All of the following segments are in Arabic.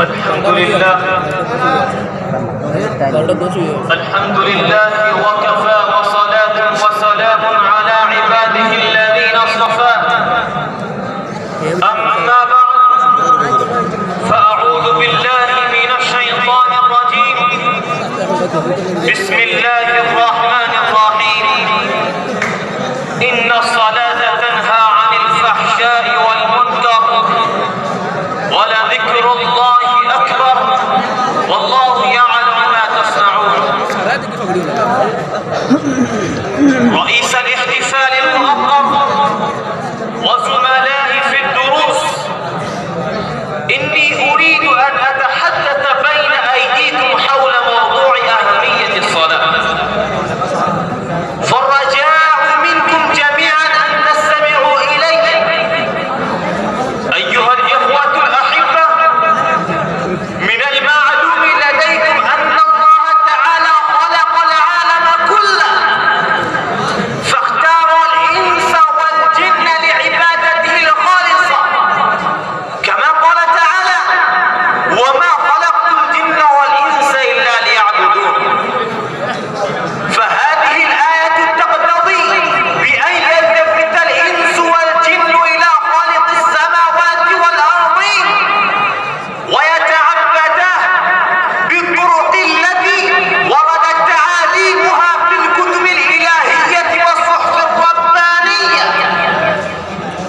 الحمد لله وكفى وصلاة وسلام على عباده الذين اصطفى. أما بعد فأعوذ بالله من الشيطان الرجيم. بسم الله الرحمن الرحيم. إن الصلاة تنهى عن الفحشاء والمنكر ولذكر الله أكبر والله يعلم ما تصنعون. رئيس الاحتفال المؤقت وزملائي في الدروس، إني أريد أن أتحدث بين أيديكم حول موضوع أهمية الصلاة، فالرجاء منكم جميعا أن تستمعوا إلي. أيها الإخوة الأحبة، من المعلوم لديكم أن الله تعالى خلق العالم كله، فاختار الإنس والجن لعبادته الخالصة، كما قال تعالى: وما خلقت الجن والإنس إلا ليعبدون. فهذه الآية تقتضي بأن يلتفت الإنس والجن إلى خالق السماوات والأرضين ويتعبده بالطرق التي وردت تعاليمها في الكتب الإلهية والصحف الربانية.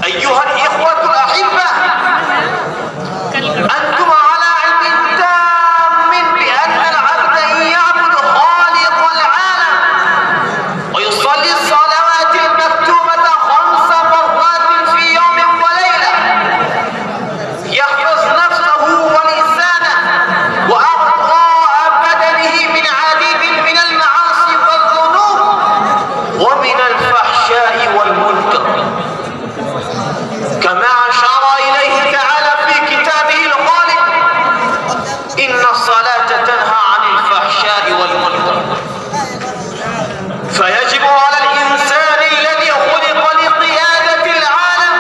أيها الإخوة الأحبة، أنتم على علم تام بأن العبد إن يعبد خالق العالم ويصلي الصلوات المكتوبة 5 مرات في يوم وليلة، يحفظ نفسه ولسانه وأعضاء بدنه من عديد من المعاصي والذنوب ومن الفحشاء والمنكر، كما أشار إليه تعالى في كتابه الخالق: إن الصلاة تنهى عن الفحشاء والمنكر. فيجب على الإنسان الذي خلق لقيادة العالم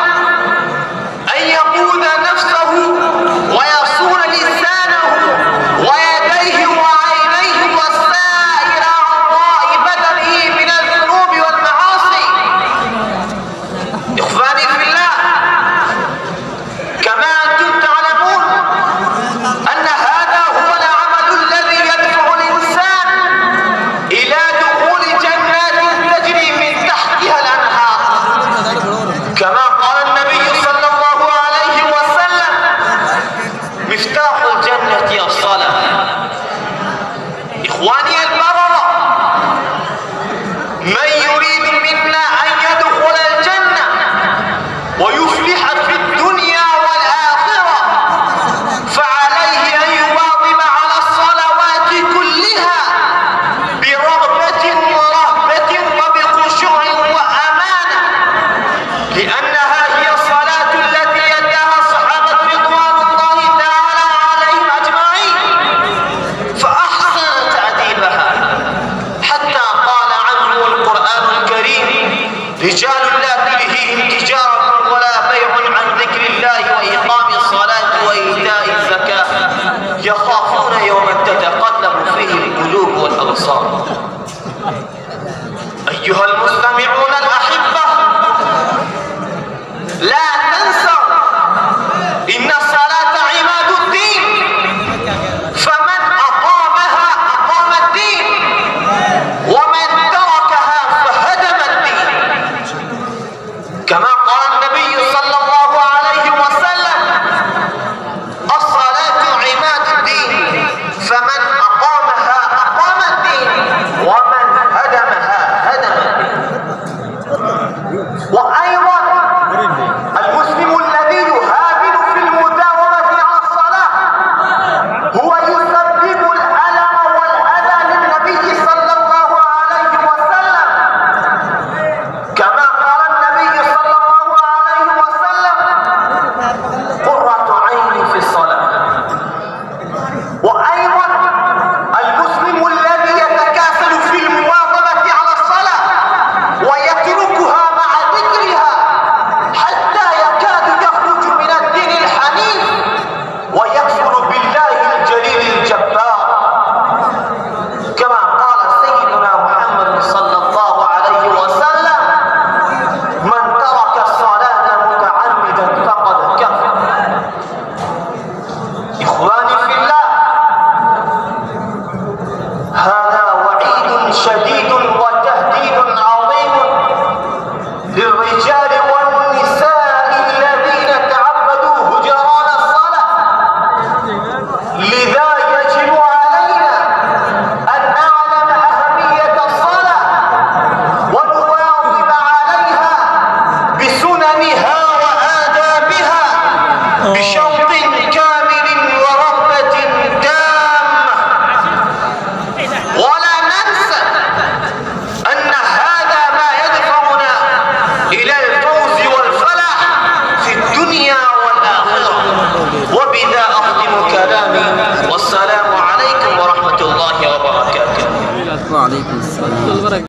أن يقود نفسه ويصون لسانه ويديه وعينيه وسائر أعضاء بدنه من الذنوب والمعاصي. إخواني في الله، كما أنتم تعلمون أن هذا هو العمل الذي يدفع الإنسان إلى دخول جنات تجري من تحتها الأنهار، كما قال النبي صلى الله عليه وسلم: مفتاح الجنة الصلاة. إخواني البررة، من يريد منا أن يدخل الجنة ويفلح في الدنيا والآخرة فعليه أن يواظب على الصلوات كلها برغبة ورهبة وبخشوع وأمانة، لأنها هي الصلاة التي أداها الصحابة رضوان الله تعالى عليهم أجمعين فأحسن تأديبها، حتى قال عنه القرآن إخواني في الله، هذا وعيد شديد وتهديد عظيم للرجال والنساء الذين تعبدوا هجران الصلاة. لذا يجب علينا أن نعلم أهمية الصلاة ونواظب عليها بسننها وآدابها بشوق كامل ورغبة تامة. ولا ننسى أن هذا ما يدفعنا إلى الفوز والفلاح في الدنيا والآخرة. وبذا أختم كلامي، والسلام عليكم ورحمة الله وبركاته. وعليكم السلام.